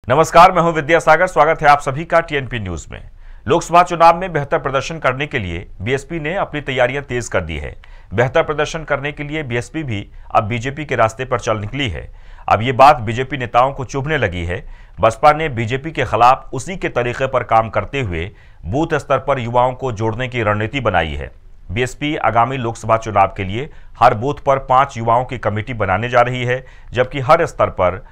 नमस्कार, मैं हूं विद्यासागर। स्वागत है आप सभी का टीएनपी न्यूज में। लोकसभा चुनाव में बेहतर प्रदर्शन करने के लिए बीएसपी ने अपनी तैयारियां तेज कर दी है। बेहतर प्रदर्शन करने के लिए बीएसपी भी अब बीजेपी के रास्ते पर चल निकली है। अब ये बात बीजेपी नेताओं को चुभने लगी है। बसपा ने बीजेपी के खिलाफ उसी के तरीके पर काम करते हुए बूथ स्तर पर युवाओं को जोड़ने की रणनीति बनाई है। बीएसपी आगामी लोकसभा चुनाव के लिए हर बूथ पर 5 युवाओं की कमेटी बनाने जा रही है, जबकि हर स्तर पर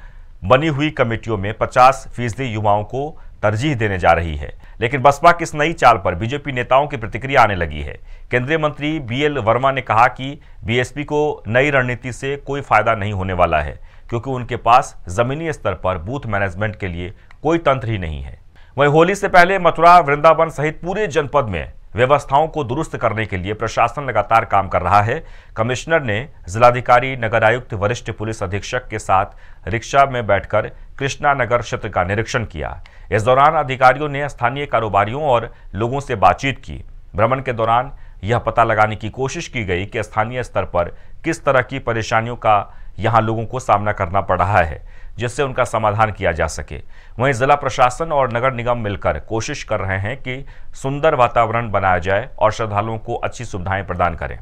बनी हुई कमेटियों में 50% युवाओं को तरजीह देने जा रही है। लेकिन बसपा की इस नई चाल पर बीजेपी नेताओं की प्रतिक्रिया आने लगी है। केंद्रीय मंत्री बीएल वर्मा ने कहा कि बीएसपी को नई रणनीति से कोई फायदा नहीं होने वाला है, क्योंकि उनके पास जमीनी स्तर पर बूथ मैनेजमेंट के लिए कोई तंत्र ही नहीं है। वहीं होली से पहले मथुरा, वृंदावन सहित पूरे जनपद में व्यवस्थाओं को दुरुस्त करने के लिए प्रशासन लगातार काम कर रहा है। कमिश्नर ने जिलाधिकारी, नगर आयुक्त, वरिष्ठ पुलिस अधीक्षक के साथ रिक्शा में बैठकर कृष्णा नगर क्षेत्र का निरीक्षण किया। इस दौरान अधिकारियों ने स्थानीय कारोबारियों और लोगों से बातचीत की। भ्रमण के दौरान यह पता लगाने की कोशिश की गई कि स्थानीय स्तर पर किस तरह की परेशानियों का यहां लोगों को सामना करना पड़ रहा है, जिससे उनका समाधान किया जा सके। वहीं जिला प्रशासन और नगर निगम मिलकर कोशिश कर रहे हैं कि सुंदर वातावरण बनाया जाए और श्रद्धालुओं को अच्छी सुविधाएं प्रदान करें।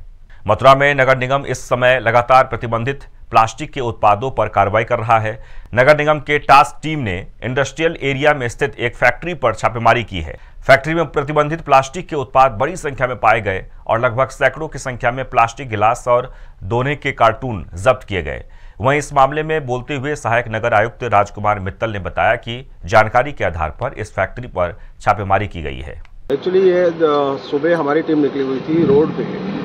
मथुरा में नगर निगम इस समय लगातार प्रतिबंधित प्लास्टिक के उत्पादों पर कार्रवाई कर रहा है। नगर निगम के टास्क टीम ने इंडस्ट्रियल एरिया में स्थित एक फैक्ट्री पर छापेमारी की है। फैक्ट्री में प्रतिबंधित प्लास्टिक के उत्पाद बड़ी संख्या में पाए गए और लगभग सैकड़ों की संख्या में प्लास्टिक गिलास और दोने के कार्टून जब्त किए गए। वहीं इस मामले में बोलते हुए सहायक नगर आयुक्त राजकुमार मित्तल ने बताया कि जानकारी के आधार पर इस फैक्ट्री पर छापेमारी की गई है। एक्चुअली ये सुबह हमारी टीम निकली हुई थी रोड पे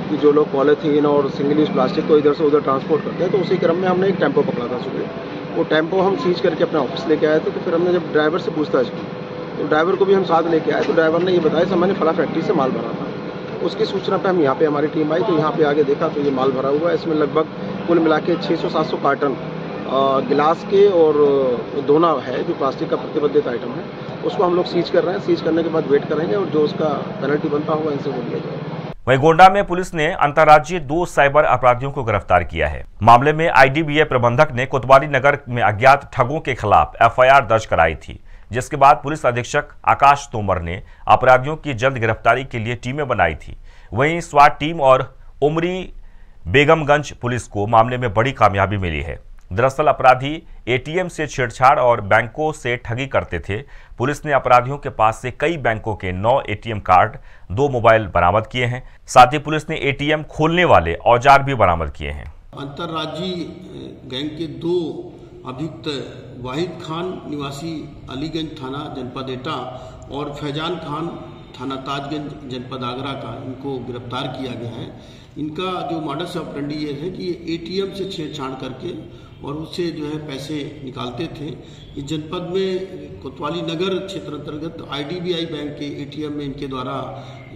कि जो लोग पॉलीथीन और सिंगल यूज प्लास्टिक को इधर से उधर ट्रांसपोर्ट करते हैं, तो उसी क्रम में हमने एक टेम्पो पकड़ा था सुबह। वो टेम्पो हम सीज करके अपने ऑफिस लेके आए थे। तो फिर हमने जब ड्राइवर से पूछताछ की तो ड्राइवर को भी हम साथ लेके आए। तो ड्राइवर ने ये बताया सर मैंने फला फैक्ट्री से माल भरा था। उसकी सूचना पे हम यहाँ पे हमारी टीम आई, तो यहाँ पे आगे देखा तो ये माल भरा हुआ है। इसमें लगभग कुल मिला के 600-700 कार्टन गिलास के और दोना है जो प्लास्टिक का प्रतिबंधित आइटम है, उसको हम लोग सीज कर रहे हैं। सीज करने के बाद वेट करेंगे और जो उसका पेनल्टी बनता होगा इनसे वो लिया जाएगा। वहीं गोंडा में पुलिस ने अंतर्राज्यीय 2 साइबर अपराधियों को गिरफ्तार किया है। मामले में आईडीबीआई प्रबंधक ने कोतवाली नगर में अज्ञात ठगों के खिलाफ एफआईआर दर्ज कराई थी, जिसके बाद पुलिस अधीक्षक आकाश तोमर ने अपराधियों की जल्द गिरफ्तारी के लिए टीमें बनाई थी। वहीं स्वाट टीम और उमरी बेगमगंज पुलिस को मामले में बड़ी कामयाबी मिली है। दरअसल अपराधी एटीएम से छेड़छाड़ और बैंकों से ठगी करते थे। पुलिस ने अपराधियों के पास से कई बैंकों के 9 एटीएम कार्ड, 2 मोबाइल बरामद किए हैं। साथ ही पुलिस ने एटीएम खोलने वाले औजार भी बरामद किए हैं। अंतर्राज्यीय गैंग के 2 अभियुक्त वाहिद खान निवासी अलीगंज थाना जनपद एटा और फैजान खान थाना ताजगंज जनपद आगरा का इनको गिरफ्तार किया गया है। इनका जो मॉडस ऑपरेंडी ये है कि ये एटीएम से छेड़छाड़ करके और उससे जो है पैसे निकालते थे। इस जनपद में कोतवाली नगर क्षेत्र अंतर्गत आईडीबीआई बैंक के एटीएम में इनके द्वारा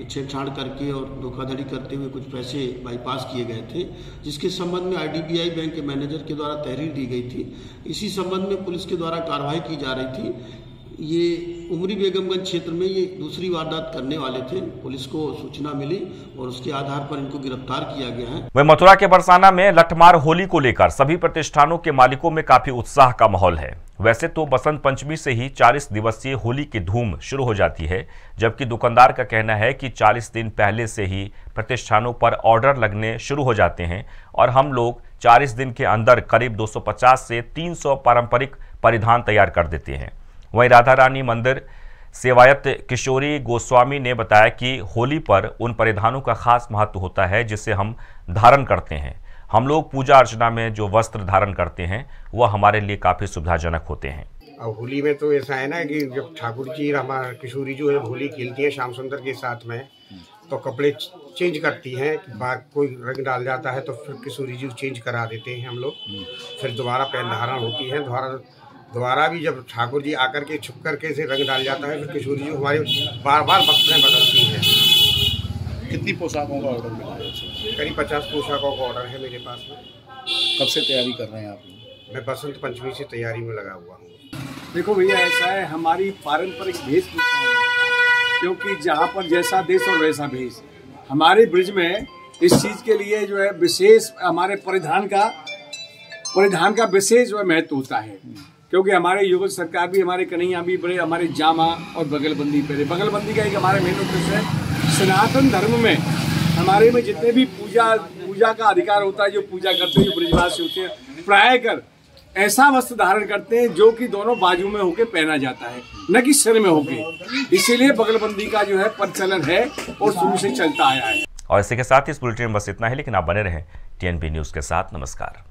छेड़छाड़ करके और धोखाधड़ी करते हुए कुछ पैसे बाईपास किए गए थे, जिसके संबंध में आईडीबीआई बैंक के मैनेजर के द्वारा तहरीर दी गई थी। इसी संबंध में पुलिस के द्वारा कार्रवाई की जा रही थी। ये उमरी बेगमगंज क्षेत्र में ये दूसरी वारदात करने वाले थे। पुलिस को सूचना मिली और उसके आधार पर इनको गिरफ्तार किया गया है। वहीं मथुरा के बरसाना में लठमार होली को लेकर सभी प्रतिष्ठानों के मालिकों में काफी उत्साह का माहौल है। वैसे तो बसंत पंचमी से ही 40 दिवसीय होली की धूम शुरू हो जाती है, जबकि दुकानदार का कहना है कि 40 दिन पहले से ही प्रतिष्ठानों पर ऑर्डर लगने शुरू हो जाते हैं और हम लोग 40 दिन के अंदर करीब 250 से 300 पारंपरिक परिधान तैयार कर देते हैं। वहीं राधा रानी मंदिर सेवायत किशोरी गोस्वामी ने बताया कि होली पर उन परिधानों का खास महत्व होता है जिसे हम धारण करते हैं। हम लोग पूजा अर्चना में जो वस्त्र धारण करते हैं वह हमारे लिए काफ़ी सुविधाजनक होते हैं। अब होली में तो ऐसा है ना कि जब ठाकुर जी हमारे किशोरी जो है होली खेलती है श्याम सुंदर के साथ में, तो कपड़े चेंज करती हैं। कोई रंग डाल जाता है तो फिर किशोरी जी चेंज करा देते हैं हम लोग, फिर दोबारा पहन धारण होती है। दोबारा भी जब ठाकुर जी आकर के छुप करके से रंग डाल जाता है, फिर किशोरी जी हमारे बार बार वस्त्रें बदलती हैं। कितनी पोशाकों का ऑर्डर मिला है? करीब 50 पोशाकों का ऑर्डर है मेरे पास में। कब से तैयारी कर रहे हैं आप? मैं बसंत पंचमी से तैयारी में लगा हुआ हूँ। देखो भैया, ऐसा है हमारी पारंपरिक वेशभूषा है, क्योंकि जहाँ पर जैसा देश और वैसा भेष। हमारे ब्रिज में इस चीज़ के लिए जो है विशेष हमारे परिधान का विशेष जो है महत्व होता है, क्योंकि हमारे युगल सरकार भी, हमारे कन्हैया भी बड़े हमारे जामा और बगलबंदी पहले। बगलबंदी का एक हमारा मेन उद्देश्य है, सनातन धर्म में हमारे में जितने भी पूजा का अधिकार होता है, जो पूजा करते हैं, जो ब्रजवासी होते हैं, प्राय कर ऐसा वस्त्र धारण करते हैं जो कि दोनों बाजू में होके पहना जाता है, न कि सिर में होके। इसीलिए बगलबंदी का जो है प्रचलन है और शुरू से चलता आया है। और इसी के साथ इस बुलेटिन में बस इतना ही, लेकिन आप बने रहें TNP न्यूज के साथ। नमस्कार।